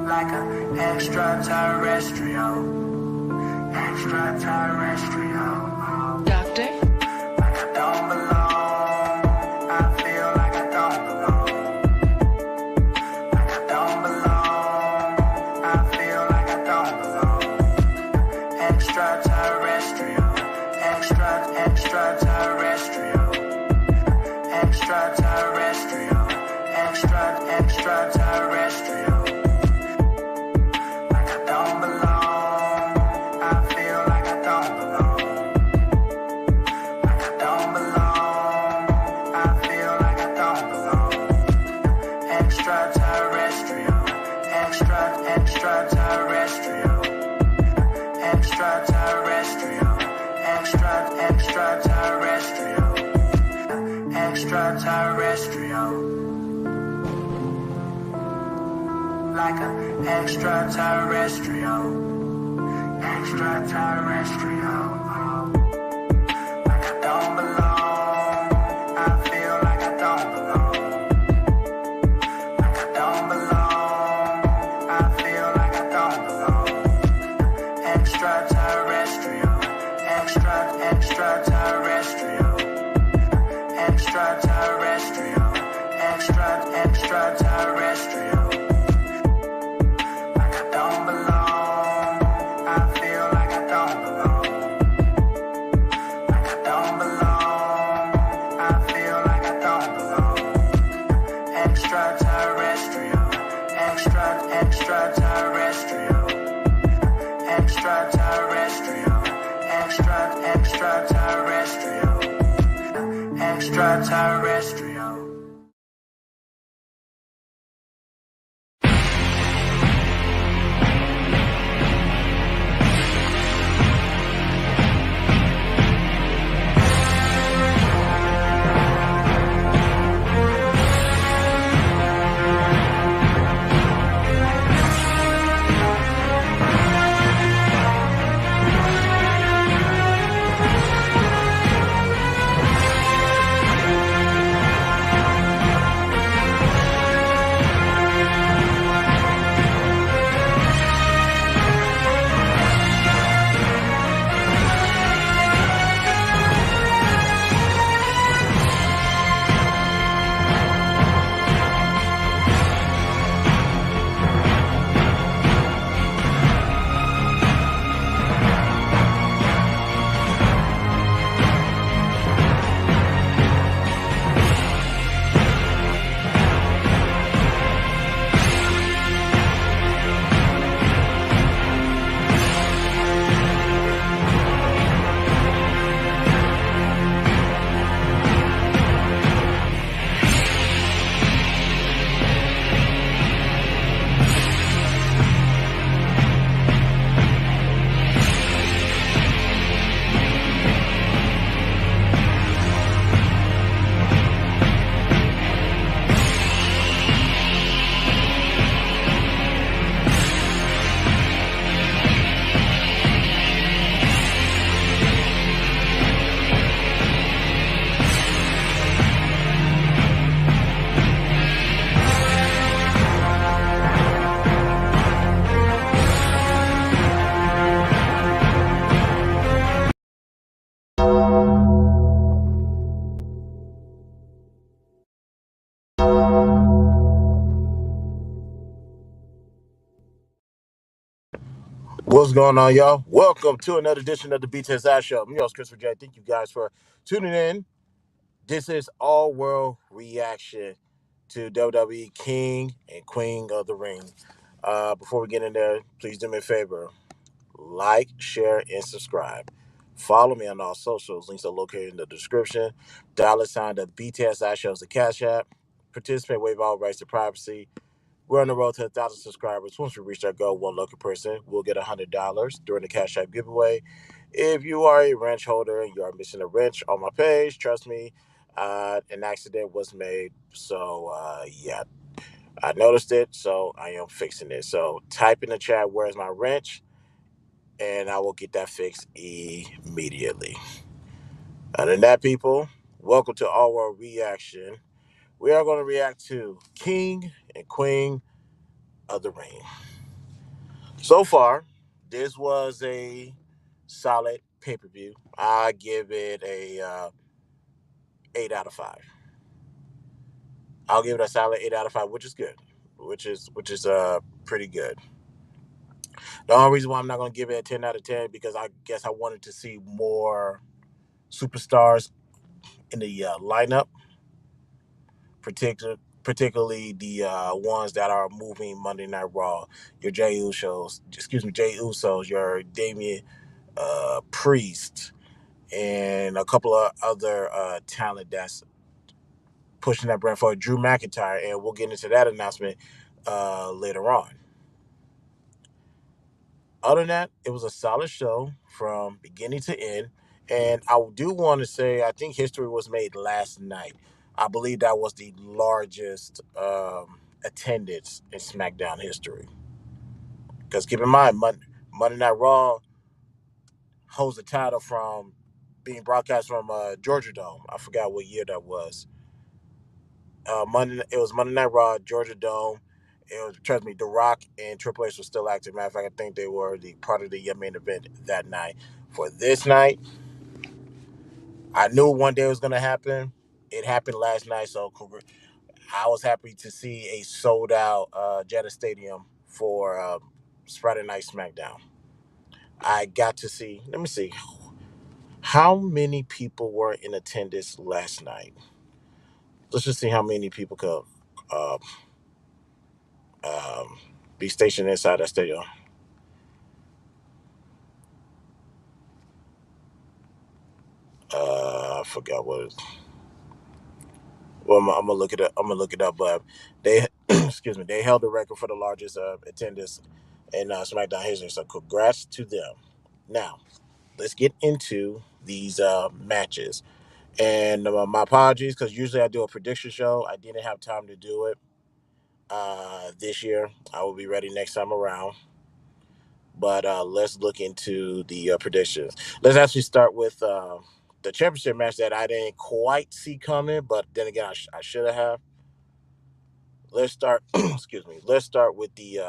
Like an extraterrestrial. Doctor? Like I don't belong. I feel like I don't belong. Like I don't belong. I feel like I don't belong. Extraterrestrial. Extraterrestrial. Extraterrestrial. Extraterrestrial. Like I don't belong. I feel like I don't belong. Like I don't belong. I feel like I don't belong. Extraterrestrial. Extraterrestrial. Extraterrestrial. Extraterrestrial. Extraterrestrial. Like an extraterrestrial. Extraterrestrial. Like I don't belong. I feel like I don't belong. Like I don't belong. I feel like I don't belong. Extraterrestrial. Extraterrestrial. Extraterrestrial. Extraterrestrial. Like I don't belong. I feel like I don't belong. Like I don't belong. I feel like I don't belong. Extraterrestrial. Extraterrestrial. Extraterrestrial. Extraterrestrial. Extraterrestrial. What's going on, y'all? Welcome to another edition of the BTSI Show. I'm your host, Christopher J. Thank you guys for tuning in. This is All World Reaction to WWE King and Queen of the Ring. Before we get in there, please do me a favor. Like, share, and subscribe. Follow me on all socials. Links are located in the description. $sign the BTSI Show is the Cash App. Participate, waive all rights to privacy. We're on the road to 1,000 subscribers. Once we reach our goal, one lucky person will get $100 during the Cash App giveaway. If you are a wrench holder and you are missing a wrench on my page, trust me, an accident was made. So, yeah, I noticed it, so I am fixing it. So type in the chat, where's my wrench? And I will get that fixed immediately. Other than that, people, welcome to All World Reaction We are going to react to King and Queen of the Ring. So far, this was a solid pay per view. I give it a 8 out of 5. I'll give it a solid 8 out of 5, which is good, which is pretty good. The only reason why I'm not going to give it a 10 out of 10 because I guess I wanted to see more superstars in the lineup, particularly the ones that are moving Monday Night Raw. Your Jay Usos, your Damian Priest, and a couple of other talent that's pushing that brand forward. Drew McIntyre, and we'll get into that announcement later on. Other than that, it was a solid show from beginning to end. And I do want to say, I think history was made last night. I believe that was the largest attendance in SmackDown history. Because keep in mind, Monday Night Raw holds the title from being broadcast from Georgia Dome. I forgot what year that was. It was Monday Night Raw, Georgia Dome. It was, trust me, The Rock and Triple H were still active. Matter of fact, I think they were the part of the main event that night. For this night, I knew one day it was gonna happen. It happened last night, so I was happy to see a sold out Jetta Stadium for Friday Night SmackDown. I got to see. Let me see how many people were in attendance last night. Let's just see how many people could uh, um, be stationed inside that stadium. I forgot what. Well, I'm gonna look it up. I'm gonna look it up. But they, excuse me, they held the record for the largest attendance in SmackDown history. So congrats to them. Now let's get into these matches. And my apologies because usually I do a prediction show. I didn't have time to do it this year. I will be ready next time around. But let's look into the predictions. Let's actually start with the championship match that I didn't quite see coming, but then again, I should have. Let's start. Excuse me. Let's start with the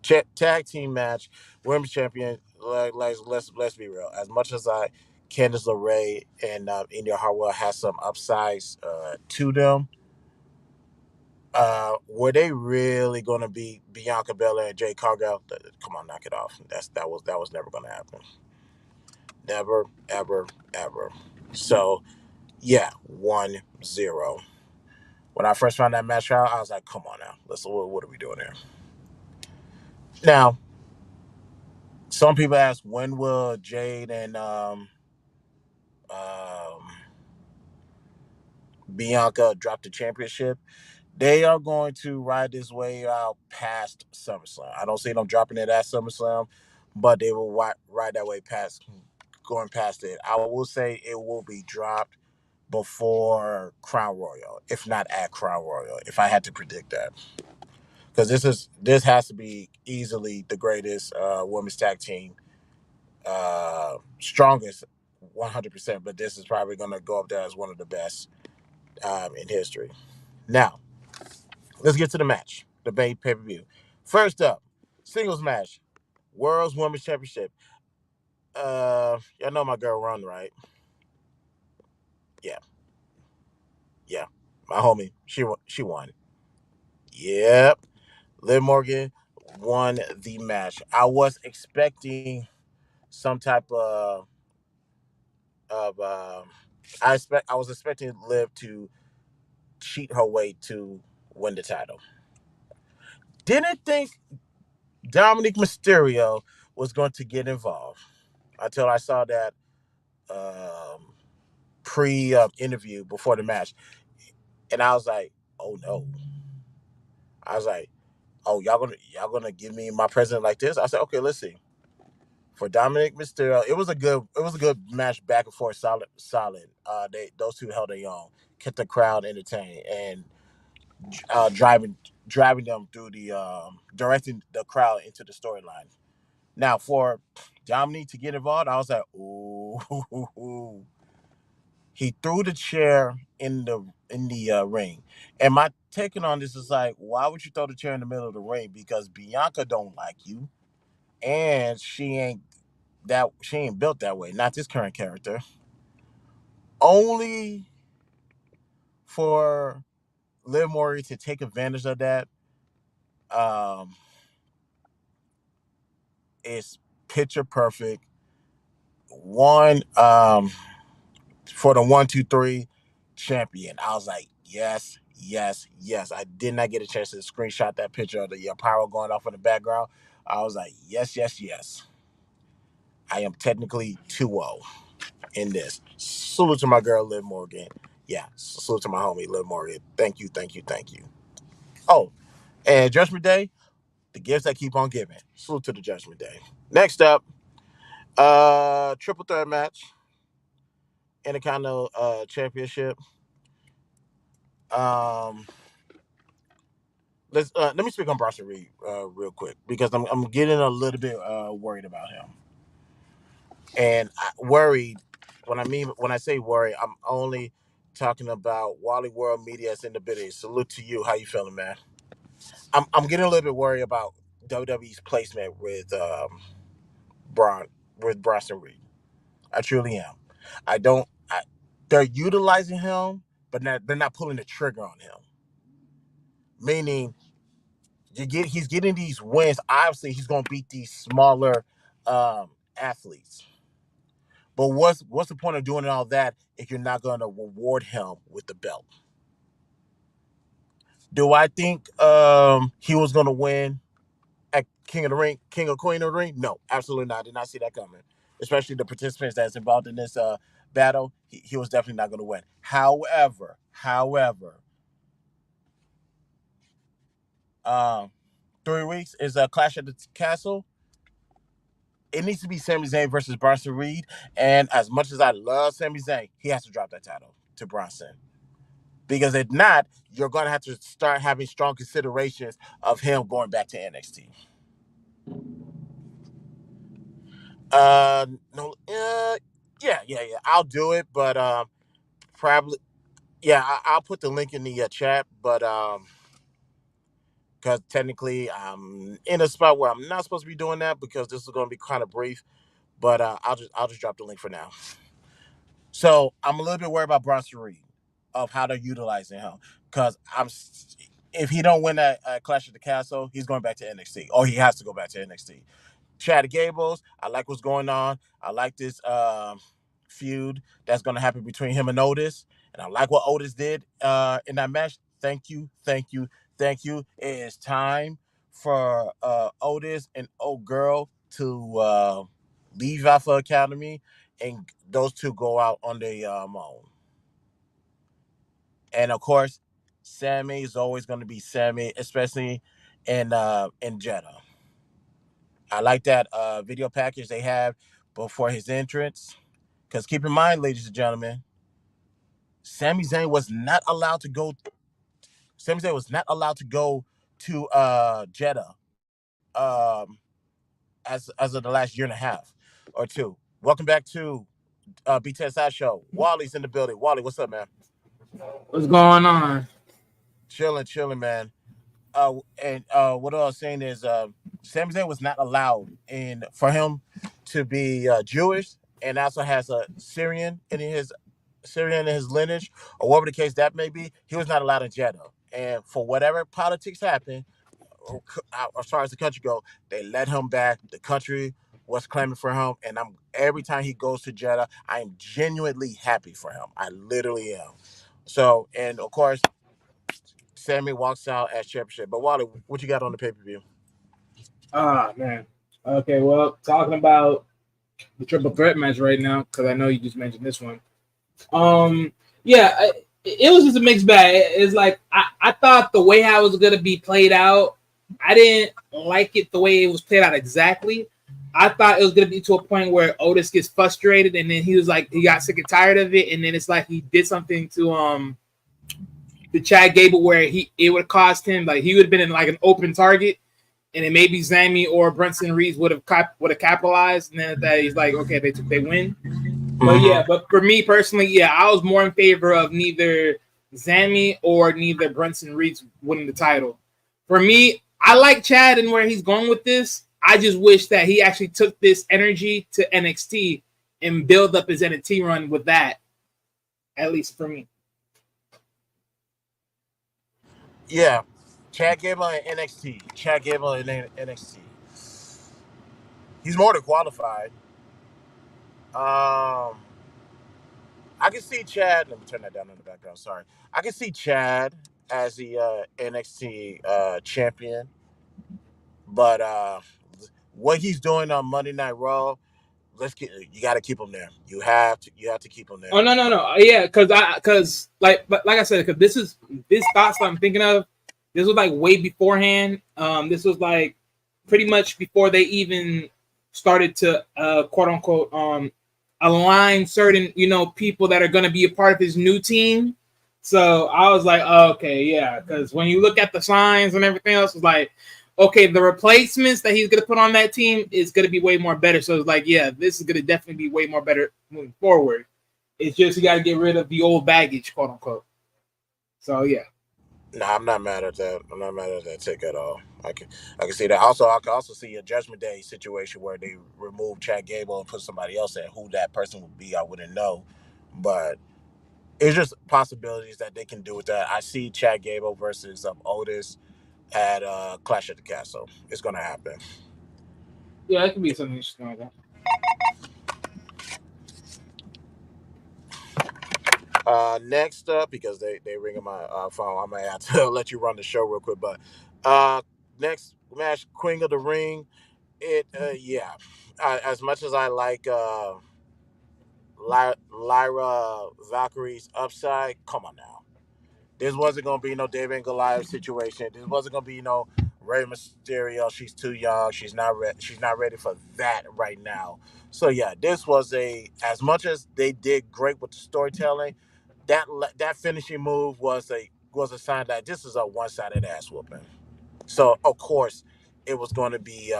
tag team match, women's champion. Let's be real. As much as Candice LeRae and India Hartwell has some upsides to them, were they really going to be Bianca Belair and Jay Cargill? Come on, knock it off. That was never going to happen. Never, ever, ever. So yeah, 1-0. When I first found that match out, I was like, come on now. What are we doing here? Now, some people ask when will Jade and um, Bianca drop the championship. They are going to ride this way out past SummerSlam. I don't see them dropping it at SummerSlam, but they will ride that way past, going past it. I will say it will be dropped before Crown Royal, if not at Crown Royal, if I had to predict that. Because this has to be easily the greatest women's tag team, strongest 100%, but this is probably going to go up there as one of the best in history. Now, let's get to the match, the main pay per view. First up, singles match, World's Women's Championship. Y'all know my girl Run, right? Yeah, yeah, my homie. She won. Yep, Liv Morgan won the match. I was expecting some type of I was expecting Liv to cheat her way to win the title. Didn't think Dominic Mysterio was going to get involved until I saw that um, pre interview before the match, and I was like, "Oh no!" I was like, "Oh, y'all gonna give me my president like this?" I said, "Okay, let's see." For Dominic Mysterio, it was a good match, back and forth, solid. Those two held their own, kept the crowd entertained, and driving them through the directing the crowd into the storyline. Now, for Dominique to get involved, I was like, ooh, He threw the chair in the ring. And my taking on this is like, why would you throw the chair in the middle of the ring? Because Bianca don't like you, and she ain't built that way. Not this current character. Only for Liv Morgan to take advantage of that um, is picture perfect. One for the 1, 2, 3 champion. I was like, yes, yes, yes. I did not get a chance to screenshot that picture of the pyro going off in the background. I was like, yes, yes, yes. I am technically 2-0 in this. Salute to my girl Liv Morgan. Yeah, salute to my homie Liv Morgan. Thank you, thank you, thank you. Oh, and Judgment Day, the gifts that keep on giving. Salute to the Judgment Day. Next up, triple threat match, Intercontinental Championship. Um, let me speak on Bronson Reed real quick because I'm getting a little bit worried about him, and worried. When I say worried, I'm only talking about Wally World Media as individuals. Salute to you. How you feeling, man? I'm getting a little bit worried about WWE's placement with Bron with Bronson Reed. I truly am. I don't. They're utilizing him, but they're not pulling the trigger on him. Meaning, he's getting these wins. Obviously, he's going to beat these smaller athletes. But what's the point of doing all that if you're not going to reward him with the belt? Do I think he was going to win at King of the Ring, King of Queen of the Ring? No, absolutely not. I did not see that coming. Especially the participants that's involved in this battle, he was definitely not going to win. However, 3 weeks is a Clash at the Castle. It needs to be Sami Zayn versus Bronson Reed. And as much as I love Sami Zayn, he has to drop that title to Bronson. Because if not, you're going to have to start having strong considerations of him going back to NXT. No, yeah. I'll do it, but probably, yeah. I'll put the link in the chat, but because technically I'm in a spot where I'm not supposed to be doing that because this is going to be kind of brief. But I'll just drop the link for now. So I'm a little bit worried about Bronson Reed of how they're utilizing him because if he don't win that Clash at the Castle, he's going back to NXT, or he has to go back to NXT. Chad Gables, I like what's going on. I like this feud that's going to happen between him and Otis, and I like what Otis did in that match. Thank you. It is time for Otis and Old Girl to leave Alpha Academy, and those two go out on their own. And of course, Sammy is always going to be Sammy, especially in Jeddah. I like that video package they have before his entrance. Because keep in mind, ladies and gentlemen, Sami Zayn was not allowed to go. Sami Zayn was not allowed to go to Jeddah as of the last year and a half or two. Welcome back to BTSI show. Wally's in the building. Wally, what's up, man? What's going on? Chilling, man. And what I was saying is, Sami Zayn was not allowed for him to be Jewish, and also has a Syrian in his lineage, or whatever the case that may be. He was not allowed in Jeddah, and for whatever politics happened, as far as the country go, they let him back. The country was claiming for him, and every time he goes to Jeddah, I am genuinely happy for him. I literally am. So, and of course, Sammy walks out as championship. But Wally, what you got on the pay-per-view? Man. Okay, well, talking about the triple threat match right now, because I know you just mentioned this one. Yeah, it was just a mixed bag. It's like I thought the way how it was gonna be played out, I didn't like it the way it was played out exactly. I thought it was gonna be to a point where Otis gets frustrated, and then he was like, he got sick and tired of it, and then it's like he did something to Chad Gable where it would have cost him, like he would have been in like an open target, and then maybe Zammy or Bronson Reed would have capitalized, and then that he's like, okay, they win. But Mm-hmm. yeah, but for me personally, yeah, I was more in favor of neither Zammy or neither Brunson Reeds winning the title. For me, I like Chad and where he's going with this. I just wish that he actually took this energy to NXT and build up his NXT run with that. At least for me. Yeah, Chad Gable in NXT. Chad Gable in NXT. He's more than qualified. Um, I can see Chad. Let me turn that down in the background. Sorry. I can see Chad as the NXT champion, but what he's doing on Monday Night Raw, you got to keep him there. You have to keep him Oh there. no, yeah, because like I said, because this thoughts that I'm thinking of. This was like way beforehand. This was like pretty much before they even started to quote unquote align certain people that are going to be a part of his new team. So I was like, oh, okay, yeah, because when you look at the signs and everything else, it's like, okay, the replacements that he's going to put on that team is going to be way more better. So it's like, yeah, this is going to definitely be way more better moving forward. It's just you got to get rid of the old baggage, quote unquote. So yeah. No, I'm not mad at that. I'm not mad at that take at all. I can see that. Also, I can also see a Judgment Day situation where they remove Chad Gable and put somebody else in. Who that person would be, I wouldn't know, but it's just possibilities that they can do with that. I see Chad Gable versus Otis at Clash at the Castle. It's gonna happen. Yeah, it could be something interesting like that. Next up, because they ringing my phone, I may have to let you run the show real quick. But uh, next match, Queen of the Ring. Yeah. As much as I like Lyra Valkyrie's upside, come on now. This wasn't gonna be no David and Goliath situation. This wasn't gonna be no Rey Mysterio. She's too young. She's not ready. She's not ready for that right now. So yeah, this was as much as they did great with the storytelling, that finishing move was a sign that this is a one sided ass whooping. So of course, it was going to be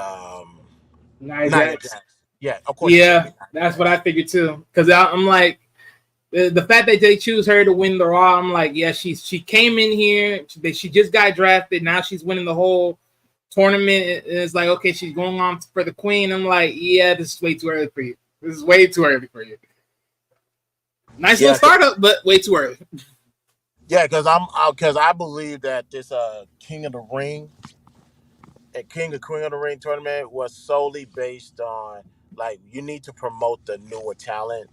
Nia Nia Jax. Jax. Yeah, of course it's going to be Yeah, Nia that's what I Jax. figured too. Because I'm like, the fact that they choose her to win the Raw, I'm like, yeah, she came in here, she just got drafted, now she's winning the whole tournament. It's like, okay, she's going on for the Queen. I'm like, yeah, this is way too early for you. This is way too early for you. Nice little Yeah, startup, but way too early. yeah, because I believe that this King of the Ring and King of Queen of the Ring tournament was solely based on like you need to promote the newer talent,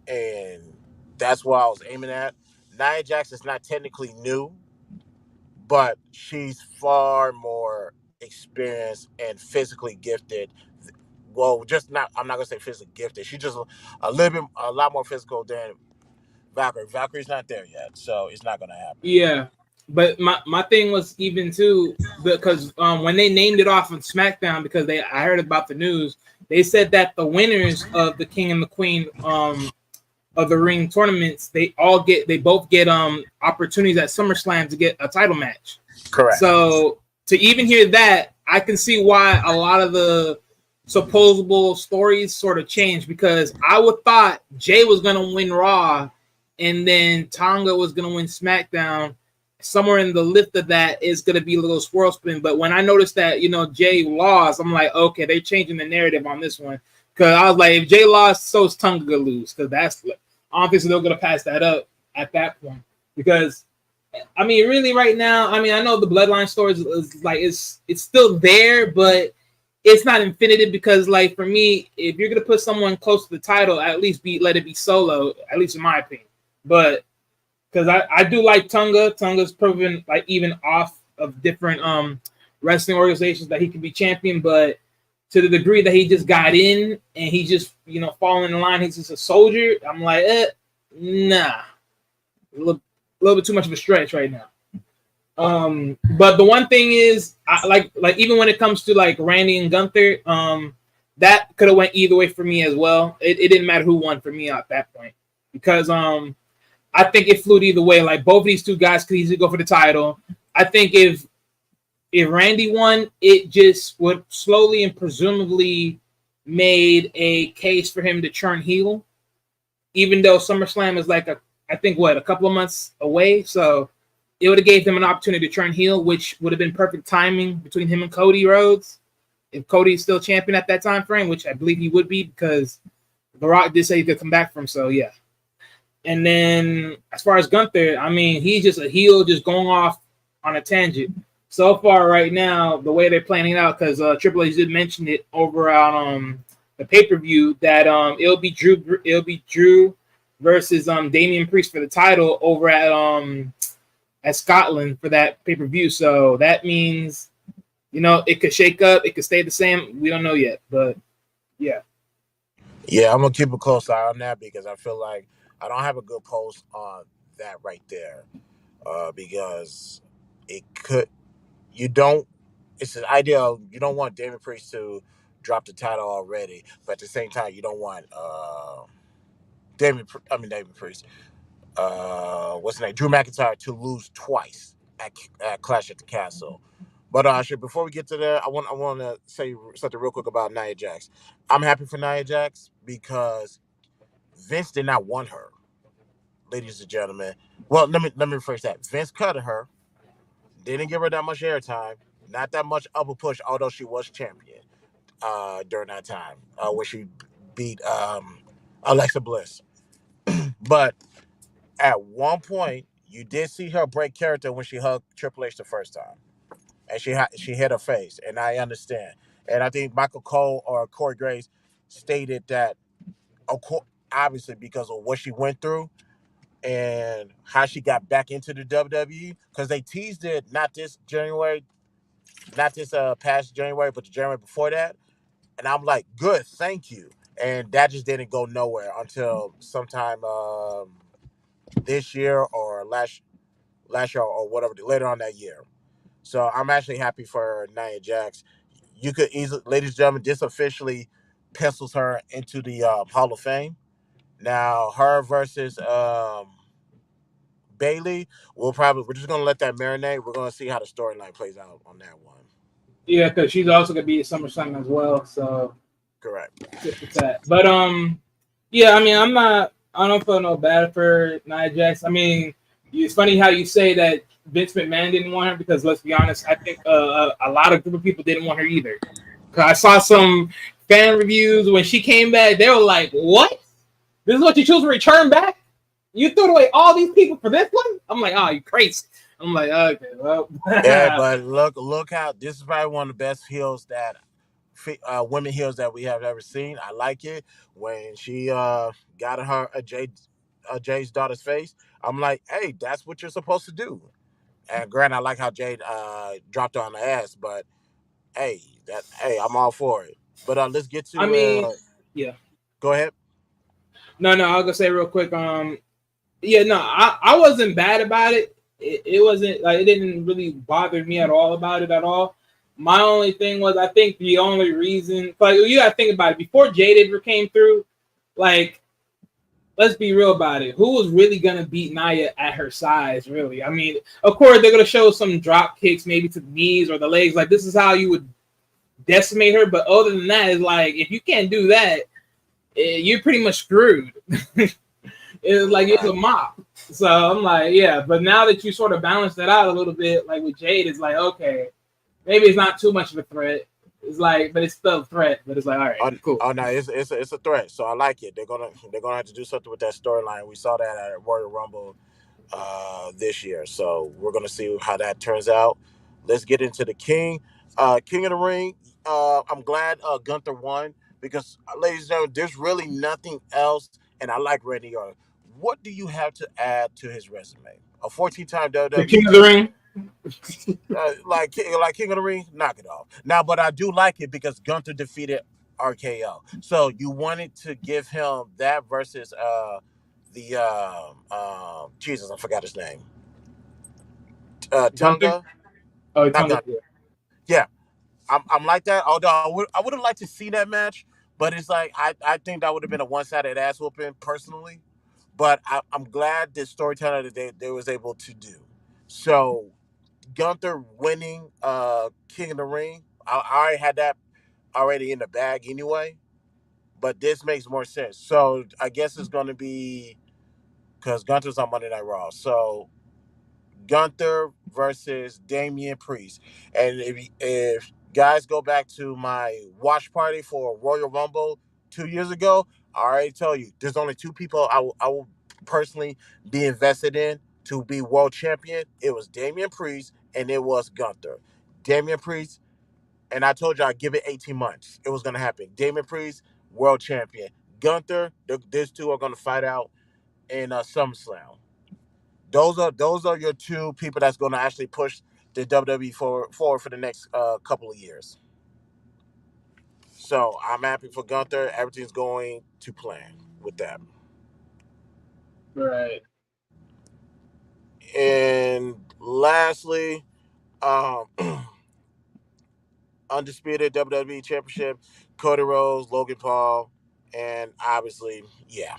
and that's what I was aiming at. Nia Jax is not technically new, but she's far more experienced and physically gifted. Well, just not. I'm not gonna say physically gifted. She's just a lot more physical than Valkyrie. Valkyrie's not there yet, so it's not gonna happen. Yeah, but my thing was even too because when they named it off on SmackDown because I heard about the news, they said that the winners of the King and the Queen of the Ring tournaments they both get opportunities at SummerSlam to get a title match. Correct. So to even hear that, I can see why a lot of the supposable stories sort of changed because I would thought Jay was gonna win Raw and then Tonga was gonna win SmackDown. Somewhere in the lift of that is gonna be a little swirl spin. But when I noticed that Jay lost, I'm like, okay, they're changing the narrative on this one. Because I was like, if Jay lost, so is Tonga gonna lose. Because that's obviously they're gonna pass that up at that point. Because I mean, really, right now, I mean, I know the Bloodline story is like it's still there, but it's not infinitive because, like, for me, if you're gonna put someone close to the title, at least let it be Solo, at least in my opinion. But because I do like Tonga. Tonga's proven like even off of different wrestling organizations that he can be champion, but to the degree that he just got in and he just falling in line, he's just a soldier. I'm like, nah, a little bit too much of a stretch right now. But the one thing is, I like even when it comes to like Randy and Gunther, that could have went either way for me as well. It didn't matter who won for me at that point because I think it flew either way. Like both of these two guys could easily go for the title. I think if Randy won, it just would slowly and presumably made a case for him to turn heel even though SummerSlam is like I think a couple of months away, so it would have gave him an opportunity to turn heel, which would have been perfect timing between him and Cody Rhodes. If Cody's still champion at that time frame, which I believe he would be because The Rock did say he could come back from, so yeah. And then as far as Gunther, I mean, he's just a heel just going off on a tangent. So far right now, the way they're planning it out, because Triple H did mention it over on the pay-per-view that it'll be Drew versus Damian Priest for the title over at Scotland for that pay-per-view. So that means, it could shake up, it could stay the same. We don't know yet, but yeah. Yeah, I'm gonna keep a close eye on that because I feel like I don't have a good pulse on that right there. Because it could you don't it's an idea you don't want David Priest to drop the title already, but at the same time you don't want David Priest, what's his name, Drew McIntyre to lose twice at Clash at the Castle. But before we get to that, I want to say something real quick about Nia Jax. I'm happy for Nia Jax because Vince did not want her, ladies and gentlemen. Well, let me rephrase that. Vince cut her, didn't give her that much airtime, not that much upper push, although she was champion during that time where she beat Alexa Bliss. But at one point, you did see her break character when she hugged Triple H the first time, and she hit her face, and I understand. And I think Michael Cole or Corey Graves stated that, of course, obviously because of what she went through and how she got back into the WWE, because they teased it not this January, not this past January, but the January before that. And I'm like, good, thank you. And that just didn't go nowhere until sometime this year or last year or whatever, later on that year. So I'm actually happy for Nia Jax. You could easily, ladies and gentlemen, this officially pencils her into the Hall of Fame. Now, her versus Bailey, we're just gonna let that marinate. We're gonna see how the storyline plays out on that one. Yeah, because she's also gonna be at SummerSlam as well. So Correct. with that. But yeah, I mean, I don't feel no bad for Nia Jax. I mean, it's funny how you say that Vince McMahon didn't want her because let's be honest, I think a lot of group of people didn't want her either. Cause I saw some fan reviews when she came back, they were like, "What? This is what you chose to return back? You threw away all these people for this one?" I'm like, "Oh, you crazy." I'm like, "Okay, well." Yeah, but look how this is probably one of the best heels that women heels that we have ever seen. I like it when she got in her Jay's daughter's face. I'm like, hey, that's what you're supposed to do. And granted, I like how Jade dropped her on the ass, but I'm all for it. But let's get I to mean, yeah. go ahead. No, I was gonna say real quick. Yeah, no, I wasn't bad about it. It wasn't like it didn't really bother me at all about it at all. My only thing was I think the only reason, like you gotta think about it, before Jade ever came through, like let's be real about it. Who was really gonna beat Nia at her size, really? I mean, of course they're gonna show some drop kicks maybe to the knees or the legs, like this is how you would decimate her, but other than that, it's like if you can't do that, you're pretty much screwed. It's like it's a mop. So I'm like, yeah. But now that you sort of balance that out a little bit, like with Jade, it's like, okay, maybe it's not too much of a threat. It's like, but it's still a threat. But it's like, all right, cool. Oh no, it's a threat. So I like it. They're gonna have to do something with that storyline. We saw that at Royal Rumble this year. So we're gonna see how that turns out. Let's get into the King of the Ring. I'm glad Gunther won because, ladies and gentlemen, there's really nothing else. And I like Randy Orton. What do you have to add to his resume? A 14-time The WWE King of the champion, Ring. like King of the Ring, knock it off. Now, but I do like it because Gunther defeated RKO. So you wanted to give him that versus the Jesus, I forgot his name. Gunther. Tunga, Oh, not Tonga. Gunther. Yeah, I'm like that. Although I would have liked to see that match, but it's like I think that would have been a one-sided ass whooping personally. But I'm glad the storyteller that they was able to do. So Gunther winning King of the Ring, I already had that already in the bag anyway. but this makes more sense. So I guess it's going to be because Gunther's on Monday Night Raw. So Gunther versus Damian Priest. And if guys go back to my watch party for Royal Rumble 2 years ago, I already told you there's only two people I will personally be invested in to be world champion. It was Damian Priest and it was Gunther. Damian Priest, and I told you I'd give it 18 months. It was going to happen. Damian Priest, world champion. Gunther, these two are going to fight out in SummerSlam. Those are your two people that's going to actually push the WWE forward for the next couple of years. So I'm happy for Gunther. Everything's going to plan with that. Right. And lastly, um, undisputed WWE Championship, Cody Rhodes, Logan Paul, and obviously, yeah,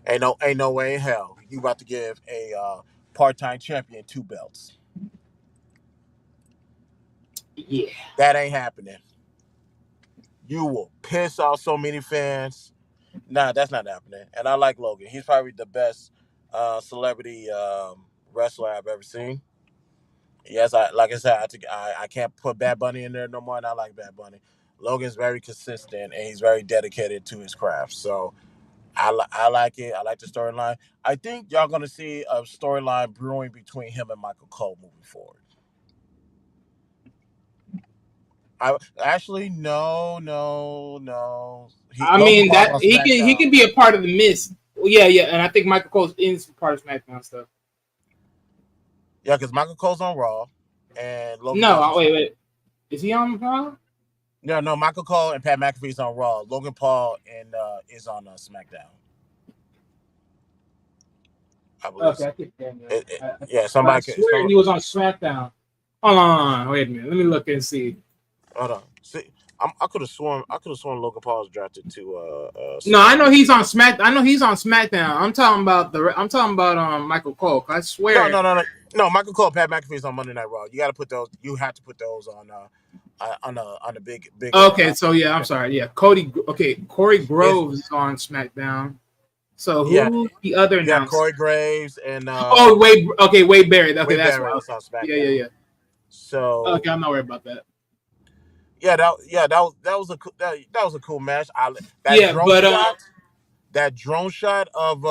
ain't no way in hell you about to give a part-time champion 2 belts. Yeah. That ain't happening. You will piss off so many fans. Nah, that's not happening. And I like Logan. He's probably the best celebrity wrestler I've ever seen. Yes, like I said, I can't put Bad Bunny in there no more, and I like Bad Bunny. Logan's very consistent and he's very dedicated to his craft. So I like it. I like the storyline. I think y'all gonna see a storyline brewing between him and Michael Cole moving forward. I actually no. I Logan mean Paul's that on he can SmackDown. be a part of the Miz. Well, yeah, and I think Michael Cole's is part of SmackDown stuff. Yeah, because Michael Cole's on Raw, and Logan No, Paul's on. wait. Is he on Raw? No. Michael Cole and Pat McAfee's on Raw. Logan Paul and is on SmackDown. I believe. Okay, I keep getting Yeah, but I somebody. swear he was on SmackDown. Hold on, wait a minute. Let me look and see. Hold on. See, I could have sworn. Logan Paul was drafted to. No, I know he's on Smack. I know he's on SmackDown. I'm talking about Michael Cole. I swear. No. Michael Cole, Pat McAfee's on Monday Night Raw. You got to put those. You have to put those on the big. Okay, so yeah, I'm sorry. Yeah, Corey Groves is on SmackDown. So who the other Yeah, announced? Corey Graves and. Wade Barrett. Okay, Wade that's Barrett what. on SmackDown. Yeah. So. Okay, I'm not worried about that. Yeah, that was a cool match. That drone shot of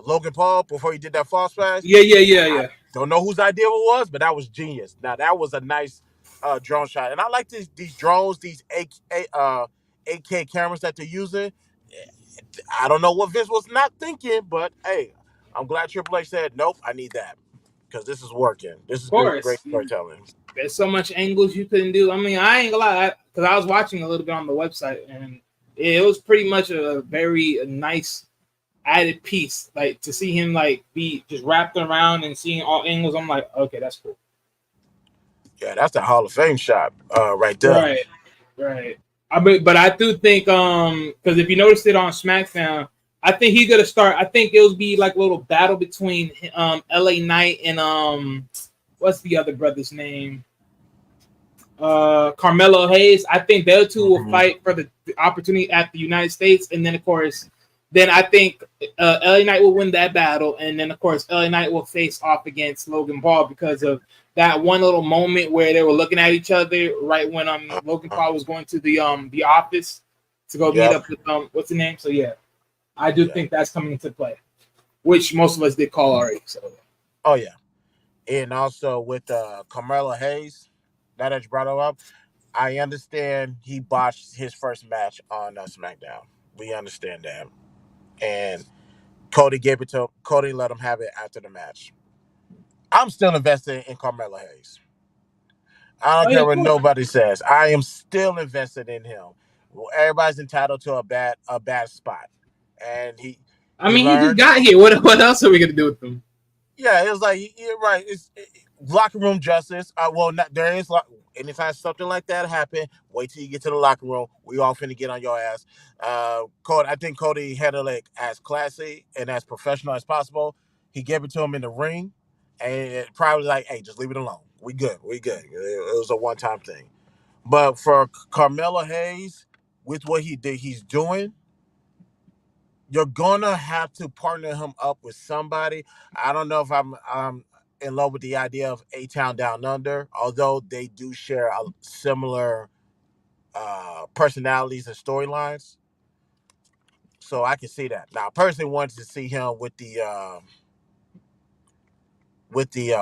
Logan Paul before he did that false splash. Yeah. Don't know whose idea it was, but that was genius. Now that was a nice drone shot, and I like these drones, these 8K cameras that they're using. I don't know what Vince was not thinking, but hey, I'm glad Triple H said nope. I need that because this is working. This is great storytelling. There's so much angles you couldn't do. I mean, I ain't gonna lie, because I was watching a little bit on the website, and it was pretty much a very nice added piece. Like to see him like be just wrapped around and seeing all angles, I'm like, okay, that's cool. Yeah, that's the Hall of Fame shot right there. Right. But I do think because if you noticed it on SmackDown, I think he's gonna start. I think it'll be like a little battle between LA Knight and what's the other brother's name? Carmelo Hayes. I think those two will fight for the opportunity at the United States, and then of course, I think LA Knight will win that battle, and then of course LA Knight will face off against Logan Paul because of that one little moment where they were looking at each other right when Logan Paul was going to the office to go meet up with what's the name? So yeah, I do think that's coming into play, which most of us did call already. So. Oh yeah. And also with Carmelo Hayes, now that you brought him up, I understand he botched his first match on SmackDown. We understand that. And Cody gave it to him. Cody let him have it after the match. I'm still invested in Carmelo Hayes. I don't care what nobody says. I am still invested in him. Well, everybody's entitled to a bad spot. And he just got here. What else are we gonna do with him? Yeah, it was like you're right. It's locker room justice. There is anytime something like that happen, wait till you get to the locker room. We all finna get on your ass. Cody, I think Cody handled it as classy and as professional as possible. He gave it to him in the ring, and it probably like, hey, just leave it alone. We good. It was a one-time thing. But for Carmelo Hayes, with what he's doing, you're gonna have to partner him up with somebody. I don't know if I'm in love with the idea of A Town Down Under, although they do share a similar personalities and storylines. So I can see that. Now, I personally wanted to see him with the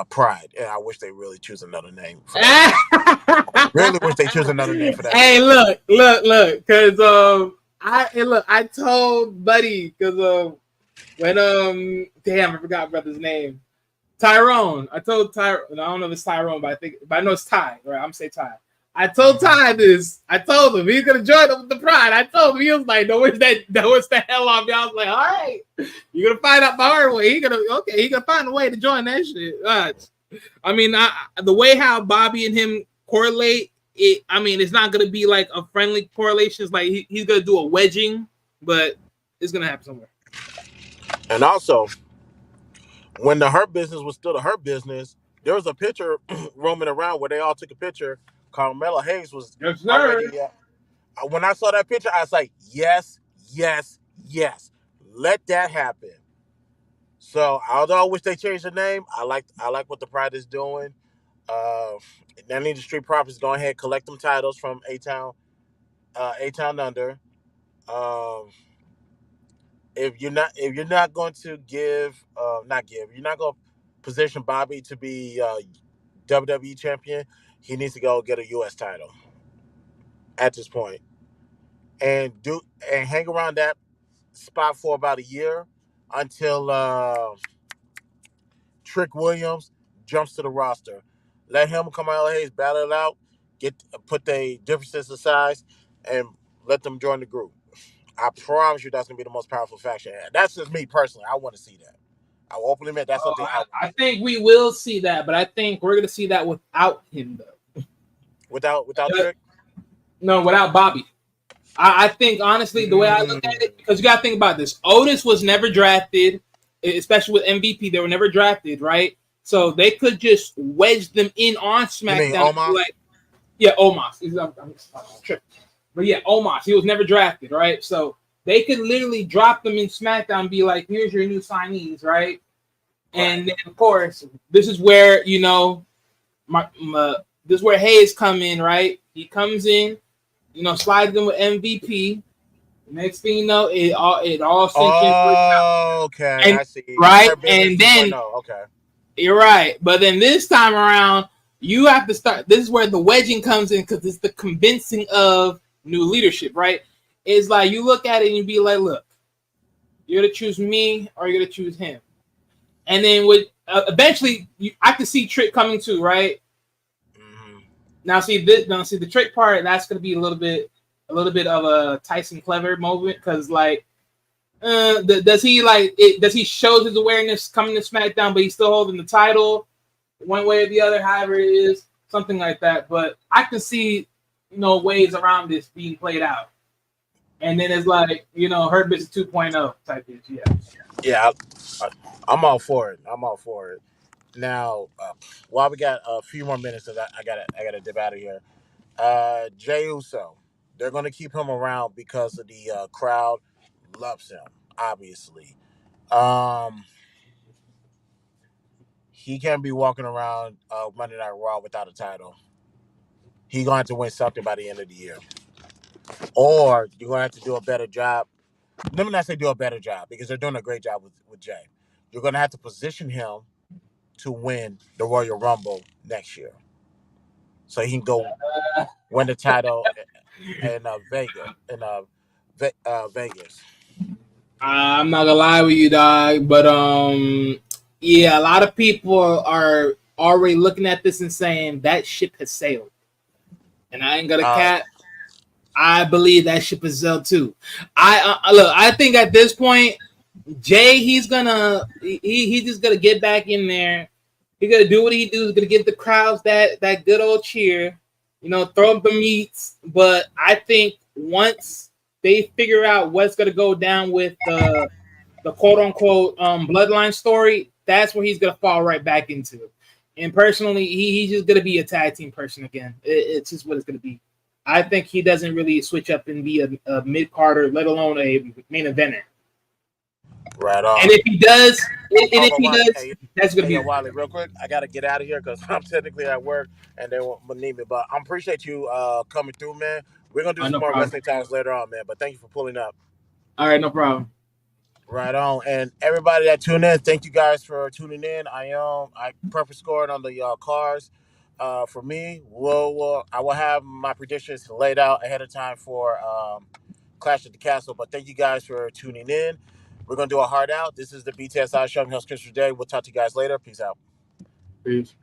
Pride, and I wish they really choose another name for that. Really wish they choose another name for that. Hey, look, because I told Buddy because when damn, I forgot brother's name, Tyrone. I told Tyrone. I don't know if it's Tyrone, but I know it's Ty. Right, I'm gonna say Ty. I told Ty this. I told him he's gonna join up with the Pride. I told him he was like, "No, what's the hell off?" I was like, "All right, you're gonna find out the hard way. He gonna find a way to join that shit." I mean, the way how Bobby and him correlate, it's not gonna be like a friendly correlation. It's like he's gonna do a wedging, but it's gonna happen somewhere. And also, when the Hurt Business was still the Hurt Business, there was a picture roaming around where they all took a picture. Carmelo Hayes was already. When I saw that picture, I was like, yes, yes, yes. Let that happen. So, although I wish they changed the name, I like what the Pride is doing. They need the Street Profits go ahead collect them titles from A Town Under. If you're not going to you're not going to position Bobby to be WWE champion, he needs to go get a U.S. title at this point, and hang around that spot for about a year until Trick Williams jumps to the roster. Let him come out, Hayes, battle it out, put the differences aside, and let them join the group. I promise you that's going to be the most powerful faction. That's just me personally. I want to see that. I will openly admit that's something I think we will see that, but I think we're going to see that without him, though. Without Trick? No, without Bobby. I think, honestly, the way I look at it, because you got to think about this. Otis was never drafted, especially with MVP. They were never drafted, right? So they could just wedge them in on SmackDown. Omos. But yeah, Omos. He was never drafted, right? So they could literally drop them in SmackDown and be like, here's your new signees, right? And then, of course, this is where, this is where Hayes come in, right? He comes in, slides in with MVP. Next thing you know, it all sinks in. Okay, I see. Right? And then, you're right. But then this time around, you have to start. This is where the wedging comes in because it's the convincing of new leadership, right? It's like you look at it and you be like, look, you're going to choose me or you're going to choose him. And then with eventually, I can see Trick coming too, right? Mm-hmm. Now see the Trick part. That's going to be a little bit of a Tyson Clever moment because does he show his awareness coming to SmackDown, but he's still holding the title one way or the other, however it is, something like that. But I can see ways around this being played out. And then it's like, Hurt Business 2.0 type of yeah. Yeah, I'm all for it. Now, while we got a few more minutes, I gotta dip out of here. Jey Uso, they're gonna keep him around because of the crowd loves him. Obviously, he can't be walking around Monday Night Raw without a title. He's going to have to win something by the end of the year, or you're going to have to do a better job. Let me not say do a better job because they're doing a great job with Jey. You're going to have to position him to win the Royal Rumble next year, so he can go win the title in Vegas. I'm not gonna lie with you, dog, but yeah, a lot of people are already looking at this and saying that ship has sailed, and I ain't gonna cap. I believe that ship has sailed too. I think at this point, Jey, he's just gonna get back in there. He's gonna do what he do. He's gonna give the crowds that good old cheer, throw up the meats. But I think once they figure out what's gonna go down with the quote unquote bloodline story, that's where he's gonna fall right back into. And personally, he's just gonna be a tag team person again. It's just what it's gonna be. I think he doesn't really switch up and be a mid carder, let alone a main eventer. Right on. And if he does, that's gonna Hey, be Wiley, real quick, I gotta get out of here because I'm technically at work and they won't need me. But I appreciate you coming through, man. We're gonna do some no more problem. wrestling talks later on, man. But thank you for pulling up. All right, no problem. Right on, and everybody that tuned in, thank you guys for tuning in. I perfect scored on the cars. For me, I will have my predictions laid out ahead of time for Clash at the Castle. But thank you guys for tuning in. We're gonna do a hard out. This is the BTSI show. I'm your host, Chris Day. We'll talk to you guys later. Peace out. Peace.